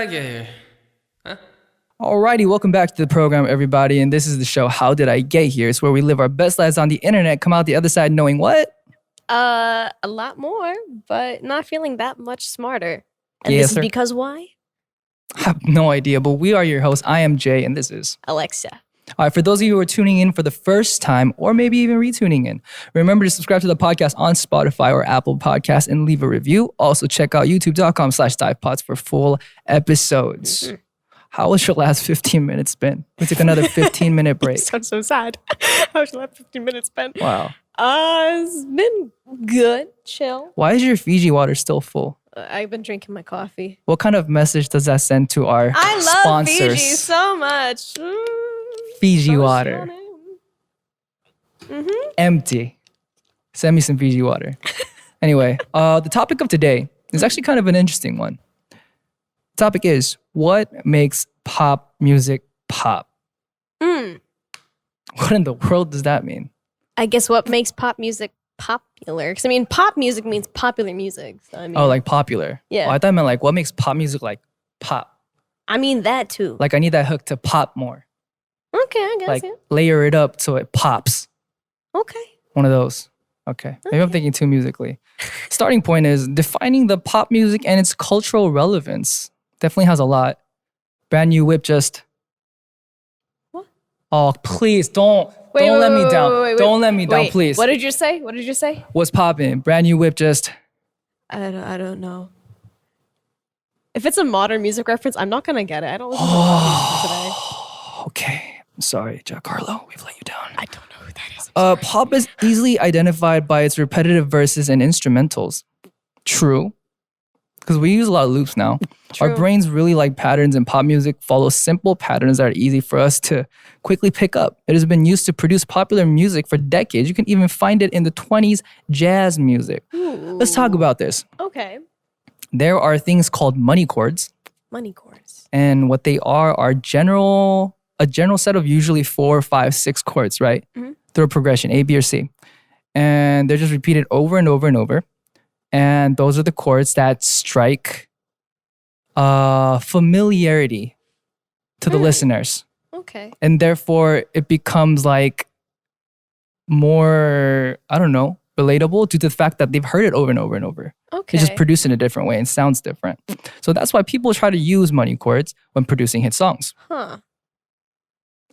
I get here? Huh? Alrighty, welcome back to the program, everybody. And this is the show, How Did I Get Here? It's where we live our best lives on the internet, come out the other side knowing what? A lot more, but not feeling that much smarter. And Yes, this is sir. because why? I have no idea, but we are your hosts. I am Jay, and this is... AleXa. All right, for those of you who are tuning in for the first time, or maybe even retuning in, remember to subscribe to the podcast on Spotify or Apple Podcasts and leave a review. Also, check out youtube.com/divepods for full episodes. Mm-hmm. How was your last 15 minutes been? We took another 15-minute break. Sounds so sad. How was your last 15 minutes spent? Wow. It's been good, chill. Why is your Fiji water still full? I've been drinking my coffee. What kind of message does that send to our I love sponsors? Fiji so much. Fiji water. Empty. Send me some Fiji water. Anyway, the topic of today is actually kind of an interesting one. The topic is, what makes pop music pop? What in the world does that mean? I guess what makes pop music popular? Because I mean, pop music means popular music. So, I mean, Oh, like popular. Yeah. Oh, I thought it meant like, what makes pop music like pop? I mean that too. Like I need that hook to pop more. Okay, I guess. Like Yeah. layer it up so it pops. Okay. One of those. Okay. Maybe I'm thinking too musically. Starting point is defining the pop music and its cultural relevance. Definitely has a lot. Brand New Whip just... What? Oh, please don't let me down. Don't let me down, Wait, please. What did you say? What did you say? What's popping? Brand New Whip just... I don't know. If it's a modern music reference, I'm not gonna get it. I don't listen to modern music today. Okay. I'm sorry, Giancarlo. We've let you down. I don't know who that is. Pop is easily identified by its repetitive verses and instrumentals. True. Because we use a lot of loops now. Our True. brains really like patterns, and pop music follows simple patterns that are easy for us to quickly pick up. It has been used to produce popular music for decades. You can even find it in the 20s jazz music. Let's talk about this. Okay. There are things called money chords, Money chords. and what they are a general set of usually 4, 5, 6 chords, right? Through a progression, A, B, or C. And they're just repeated over and over and over. And those are the chords that strike familiarity to the listeners. Okay. And therefore, it becomes like more, I don't know, relatable due to the fact that they've heard it over and over and over. Okay. It's just produced in a different way and sounds different. So that's why people try to use money chords when producing hit songs. Huh.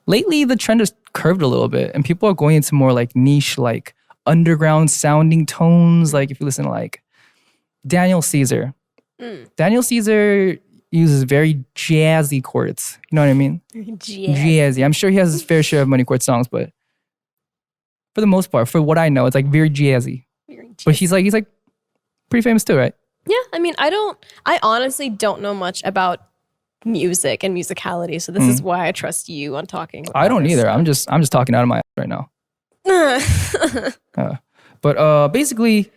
Lately, the trend has curved a little bit and people are going into more like niche, like underground sounding tones. Like if you listen to like Daniel Caesar. Daniel Caesar uses very jazzy chords. You know what I mean? Jazzy. I'm sure he has his fair share of money chord songs, but for the most part, for what I know, it's like very jazzy. But he's like pretty famous too, right? Yeah, I mean, I honestly don't know much about music and musicality, so this is why I trust you on talking about I don't this either. I'm just talking out of my ass right now. But basically,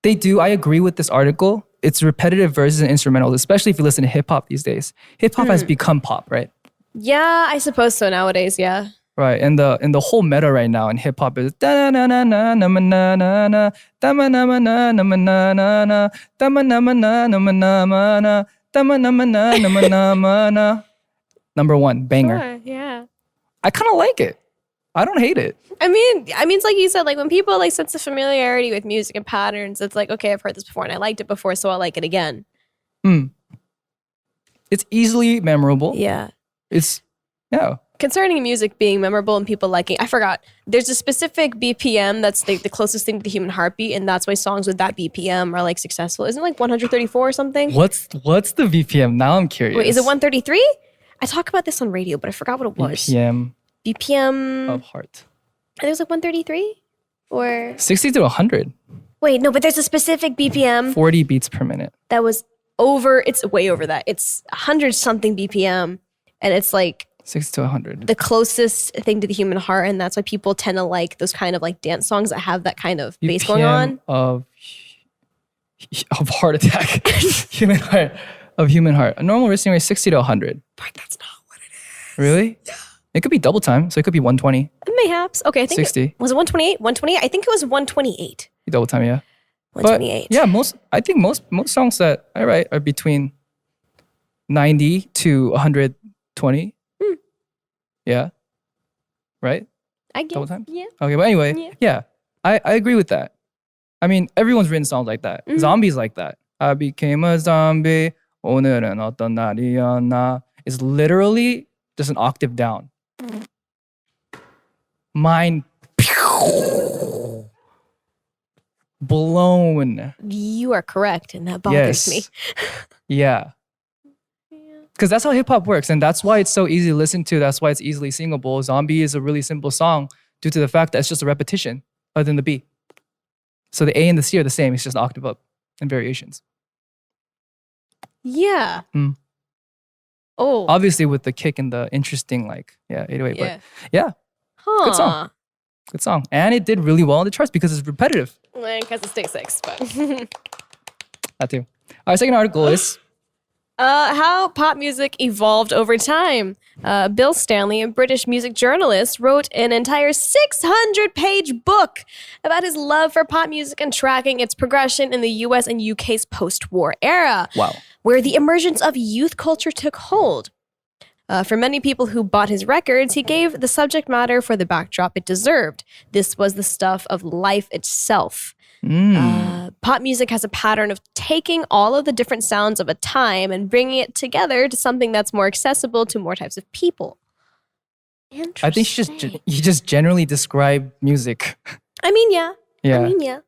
I agree with this article. It's repetitive verses and instrumentals, especially if you listen to hip hop these days. Hip hop has become pop, right? Yeah, I suppose so nowadays, yeah. Right, and the whole meta right now in hip hop is da na na na na na na na na da na na na na na na na da na na na na na na da na na na na na. Number one, banger. Sure, yeah. I kind of like it. I don't hate it. I mean, it's like you said, like when people like sense a familiarity with music and patterns, it's like, okay, I've heard this before and I liked it before, so I'll like it again. It's easily memorable. Yeah. Yeah. Concerning music being memorable and people liking, I forgot. There's a specific BPM that's the closest thing to the human heartbeat, and that's why songs with that BPM are like successful. Isn't it like 134 or something? What's the BPM? Now I'm curious. Wait, is it 133? I talk about this on radio, but I forgot what it was. BPM of heart. I think it was like 133 or 60 to 100. Wait, no, but there's a specific BPM 40 beats per minute. that was over. It's way over that. It's 100 something BPM, and it's like 60 to 100. the closest thing to the human heart, and that's why people tend to like those kind of like dance songs that have that kind of bass going on. Of heart attack. Human heart. A normal resting rate is 60 to 100. But that's not what it is. Really? Yeah. It could be double time, so it could be 120. Mayhaps. Okay, I think 60. Was it 128? 128? I think it was 128. Double time, yeah. 128. But yeah, most songs that I write are between 90 to 120. Yeah. Right? I guess. Double time? Yeah. Okay, but anyway, yeah. I agree with that. I mean, everyone's written songs like that. Zombies like that. I became a zombie. 오늘은 어떤 날이었나. It's literally just an octave down. Mind blown. You are correct, and that bothers me. Yeah. Because that's how hip hop works, and that's why it's so easy to listen to. That's why it's easily singable. Zombie is a really simple song due to the fact that it's just a repetition other than the B. So the A and the C are the same. It's just an octave up and variations. Yeah. Oh. Obviously with the kick and the interesting 808. Yeah. But yeah, Huh. good song. Good song. And it did really well in the charts because it's repetitive. Because it's DAY6, but That too. Our second article is how pop music evolved over time. Bill Stanley, a British music journalist, wrote an entire 600-page book about his love for pop music and tracking its progression in the US and UK's post-war era. Wow. Where the emergence of youth culture took hold. For many people who bought his records, he gave the subject matter for the backdrop it deserved. This was the stuff of life itself. Pop music has a pattern of taking all of the different sounds of a time and bringing it together to something that's more accessible to more types of people. Interesting. I think you just generally describe music. I mean, yeah. Yeah.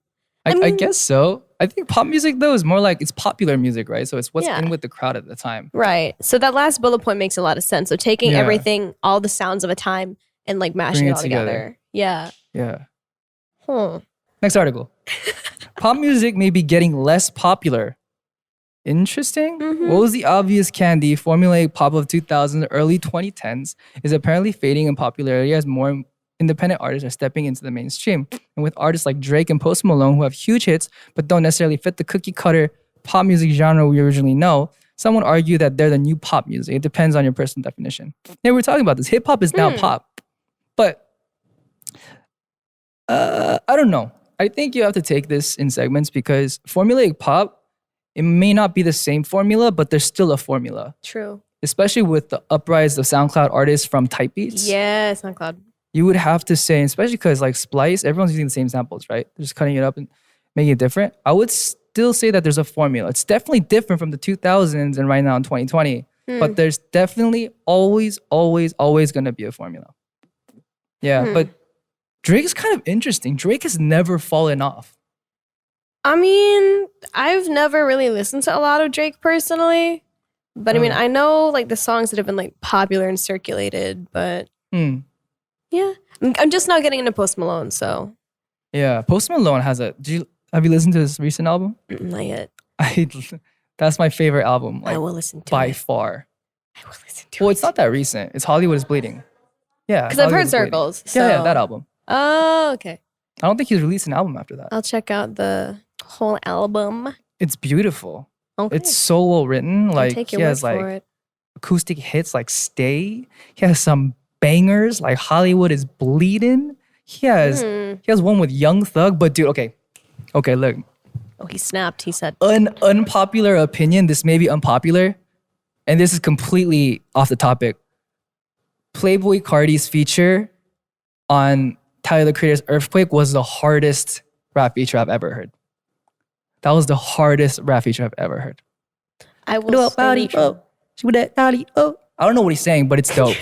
I guess so. I think pop music though is more like it's popular music, right? So it's what's in with the crowd at the time. Right. So that last bullet point makes a lot of sense. So taking everything, all the sounds of a time and mashing it all together. Yeah. Yeah. Huh. Next article. Pop music may be getting less popular. Interesting. What was the obvious candy formulaic pop of 2000s, early 2010s is apparently fading in popularity as more independent artists are stepping into the mainstream. And with artists like Drake and Post Malone who have huge hits but don't necessarily fit the cookie cutter pop music genre we originally know, some would argue that they're the new pop music. It depends on your personal definition. Yeah, we're talking about this. Hip hop is now pop. But I don't know. I think you have to take this in segments because formulaic pop, it may not be the same formula, but there's still a formula. True. Especially with the uprise of SoundCloud artists from type beats. Yeah, SoundCloud. You would have to say, especially because Splice, everyone's using the same samples, right? They're just cutting it up and making it different. I would still say that there's a formula. It's definitely different from the 2000s and right now in 2020. But there's definitely always going to be a formula. Yeah, but Drake is kind of interesting. Drake has never fallen off. I mean, I've never really listened to a lot of Drake personally. But I mean, I know the songs that have been popular and circulated, but yeah. I'm just not getting into Post Malone, so. Yeah, Post Malone has have you listened to his recent album? Not yet. That's my favorite album. I will listen to it. By far. I will listen to it. Well, it's not that recent. It's Hollywood is Bleeding. Yeah. Because I've heard Circles. So. Yeah, that album. Oh, okay. I don't think he's released an album after that. I'll check out the whole album. It's beautiful. Okay. It's so well written. Take your he word has for it. acoustic hits like Stay. He has some bangers like Hollywood is Bleeding. He has one with Young Thug. But dude, okay, look. Oh, he snapped. He said. Unpopular opinion. This may be unpopular, and this is completely off the topic. Playboy Cardi's feature on Tyler the Creator's Earthquake was the hardest rap feature I've ever heard. That was the hardest rap feature I've ever heard. I will stay neutral. I don't know what he's saying, but it's dope.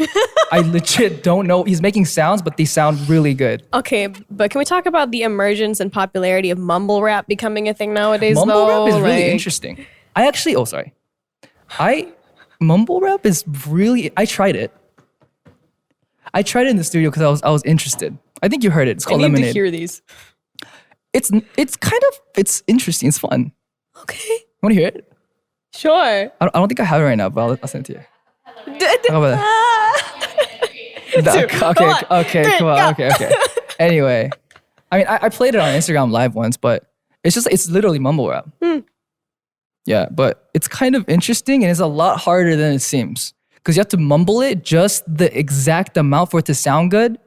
I legit don't know. He's making sounds, but they sound really good. Okay, but can we talk about the emergence and popularity of mumble rap becoming a thing nowadays? Mumble rap is really interesting. Mumble rap is really, I tried it. I tried it in the studio because I was interested. I think you heard it. It's called Lemonade. I need to hear these. It's interesting. It's fun. Okay. You want to hear it? Sure. I don't think I have it right now, but I'll send it to you. How about that? Okay. Anyway, I mean, I played it on Instagram Live once, but it's literally mumble rap. Yeah, but it's kind of interesting and it's a lot harder than it seems because you have to mumble it just the exact amount for it to sound good.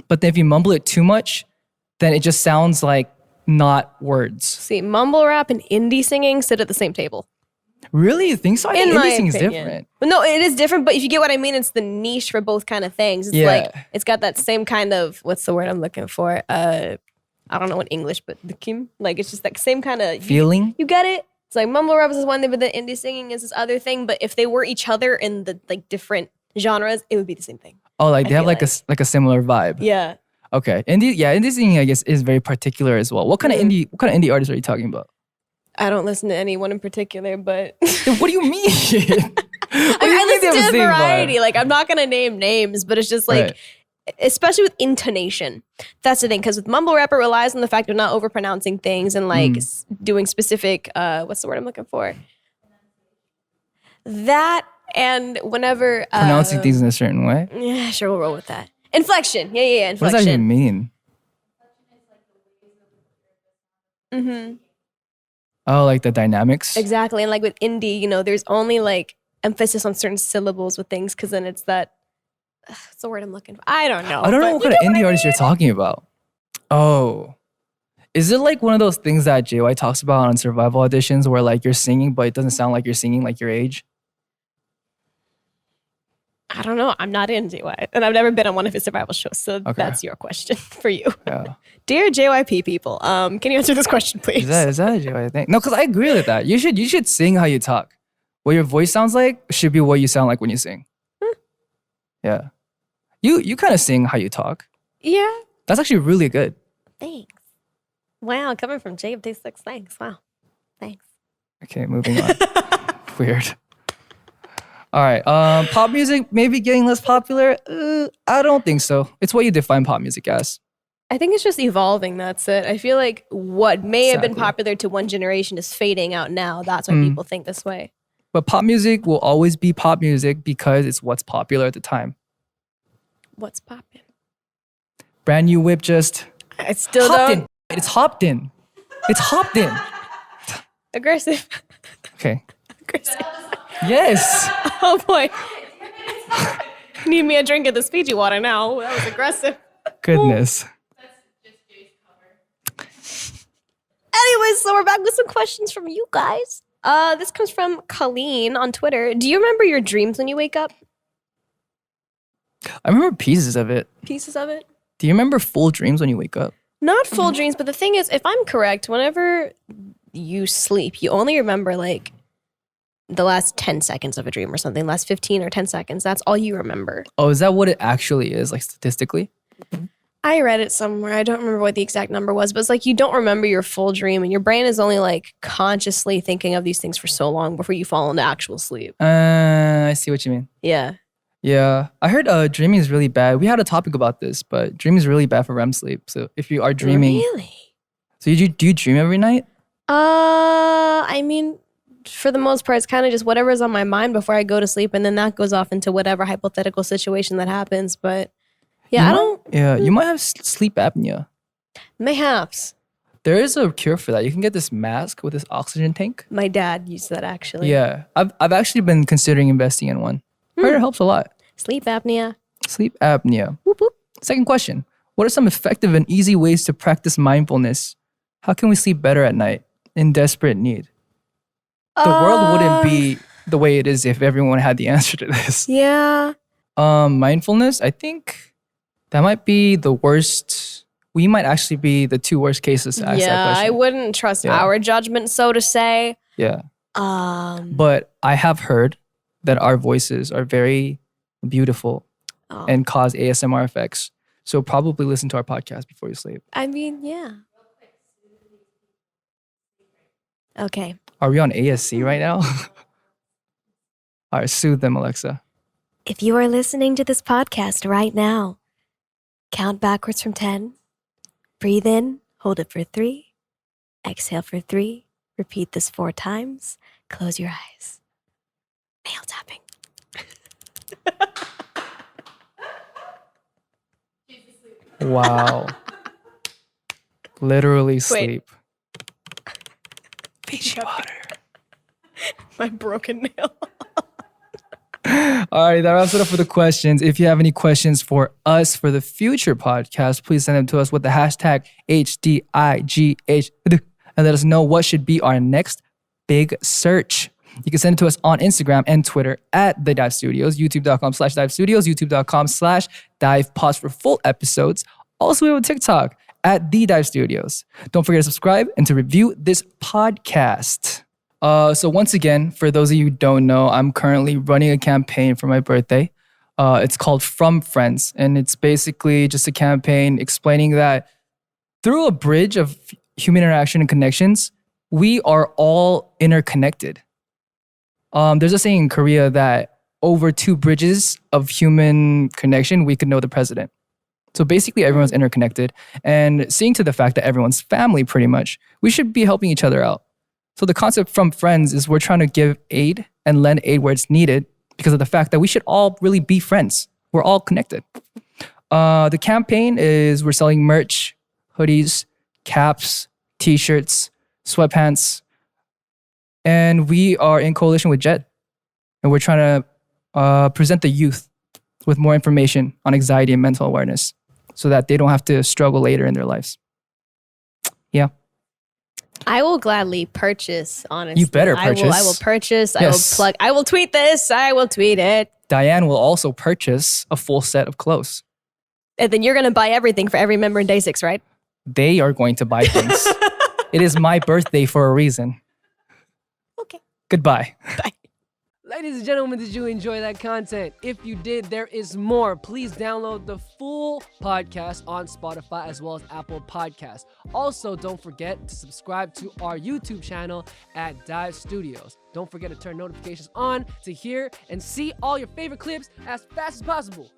But then if you mumble it too much, then it just sounds like not words. See, mumble rap and indie singing sit at the same table. Really? You think so? I think In my indie singing is opinion. different. But no, it is different. But if you get what I mean, it's the niche for both kind of things. It's like Yeah. it's got that same kind of what's the word I'm looking for? I don't know in English, but the kim. Like it's just that same kind of Feeling? You get it? It's like mumble rap is one thing, but the indie singing is this other thing. But if they were each other in the like different genres, it would be the same thing. Oh, like they have feel like a similar vibe. Yeah. Okay. Indie singing I guess is very particular as well. What kind of indie artists are you talking about? I don't listen to anyone in particular, but What do you mean? I listen to a variety. Like I'm not gonna name names, but it's just like, especially with intonation. That's the thing, because with mumble rap, it relies on the fact of not overpronouncing things and like doing specific. What's the word I'm looking for? That and whenever Pronouncing things in a certain way. Yeah, sure, we'll roll with that. Inflection. Yeah. Inflection. What does that even mean? Mm-hmm. Oh, like the dynamics? Exactly. And like with indie, you know, there's only like emphasis on certain syllables with things because then it's that. What's the word I'm looking for? I don't know. I don't know what kind of indie artist you're talking about. Oh. Is it like one of those things that JY talks about on survival auditions where like you're singing, but it doesn't sound like you're singing like your age? I don't know. I'm not in JY. And I've never been on one of his survival shows. So that's your question for you. Yeah. Dear JYP people, can you answer this question, please? Is that a JY thing? No, because I agree with that. You should sing how you talk. What your voice sounds like should be what you sound like when you sing. Yeah. You kind of sing how you talk. Yeah. That's actually really good. Thanks. Wow, coming from Jae of DAY6. Thanks. Wow. Thanks. Okay, moving on. Weird. All right. Pop music maybe getting less popular. I don't think so. It's what you define pop music as. I think it's just evolving. That's it. I feel like what may have been popular to one generation is fading out now. That's why people think this way. But pop music will always be pop music because it's what's popular at the time. What's poppin'? Brand new whip just I still hopped don't. in. It's hopped in. It's hopped in. Aggressive. Okay. Aggressive. Yes. Oh boy. Need me a drink of this Fiji water now. That was aggressive. Goodness. Anyways, so we're back with some questions from you guys. This comes from Colleen on Twitter. Do you remember your dreams when you wake up? I remember pieces of it. Pieces of it? Do you remember full dreams when you wake up? Not full dreams, but the thing is, if I'm correct, whenever you sleep, you only remember like the last 10 seconds of a dream or something, last 15 or 10 seconds. That's all you remember. Oh, is that what it actually is, like statistically? I read it somewhere. I don't remember what the exact number was, but it's like you don't remember your full dream and your brain is only like consciously thinking of these things for so long before you fall into actual sleep. I see what you mean. Yeah. Yeah. I heard dreaming is really bad. We had a topic about this, but dreaming is really bad for REM sleep. So if you are dreaming. Really? So do you dream every night? I mean, for the most part, it's kind of just whatever's on my mind before I go to sleep, and then that goes off into whatever hypothetical situation that happens. But yeah, you might have sleep apnea. Mayhaps. There is a cure for that. You can get this mask with this oxygen tank. My dad used that actually. Yeah. I've actually been considering investing in one. Heard it helps a lot. Sleep apnea. Sleep apnea. Whoop, whoop. Second question. What are some effective and easy ways to practice mindfulness? How can we sleep better at night in desperate need? The world wouldn't be the way it is if everyone had the answer to this. Yeah. Mindfulness, I think that might be the worst. We might actually be the two worst cases to ask that question. I wouldn't trust our judgment, so to say. Yeah. But I have heard that our voices are very beautiful and cause ASMR effects. So probably listen to our podcast before you sleep. I mean, yeah. Okay. Are we on ASC right now? All right, soothe them, Alexa. If you are listening to this podcast right now, count backwards from 10. Breathe in, hold it for 3. Exhale for 3. Repeat this 4 times. Close your eyes. Nail tapping. Wow. Literally sleep. Fiji water. My broken nail. All right, that wraps it up for the questions. If you have any questions for us for the future podcast, please send them to us with the hashtag HDIGH and let us know what should be our next big search. You can send it to us on Instagram and Twitter at The Dive Studios, youtube.com/Dive Studios, youtube.com/Dive. For full episodes. Also, we have a TikTok at The Dive Studios. Don't forget to subscribe and to review this podcast. So once again, for those of you who don't know, I'm currently running a campaign for my birthday. It's called From Friends, and it's basically just a campaign explaining that through a bridge of human interaction and connections, we are all interconnected. There's a saying in Korea that over 2 bridges of human connection, we could know the president. So basically, everyone's interconnected, and seeing to the fact that everyone's family, pretty much, we should be helping each other out. So the concept From Friends is we're trying to give aid and lend aid where it's needed because of the fact that we should all really be friends. We're all connected. The campaign is we're selling merch, hoodies, caps, t-shirts, sweatpants, and we are in coalition with JET, and we're trying to present the youth with more information on anxiety and mental awareness so that they don't have to struggle later in their lives. Yeah. I will gladly purchase, honestly. You better purchase. I will purchase. Yes. I will plug. I will tweet this. I will tweet it. Diane will also purchase a full set of clothes. And then you're going to buy everything for every member in Day6, right? They are going to buy things. It is my birthday for a reason. Okay. Goodbye. Bye. Ladies and gentlemen, did you enjoy that content? If you did, there is more. Please download the full podcast on Spotify as well as Apple Podcasts. Also, don't forget to subscribe to our YouTube channel at Dive Studios. Don't forget to turn notifications on to hear and see all your favorite clips as fast as possible.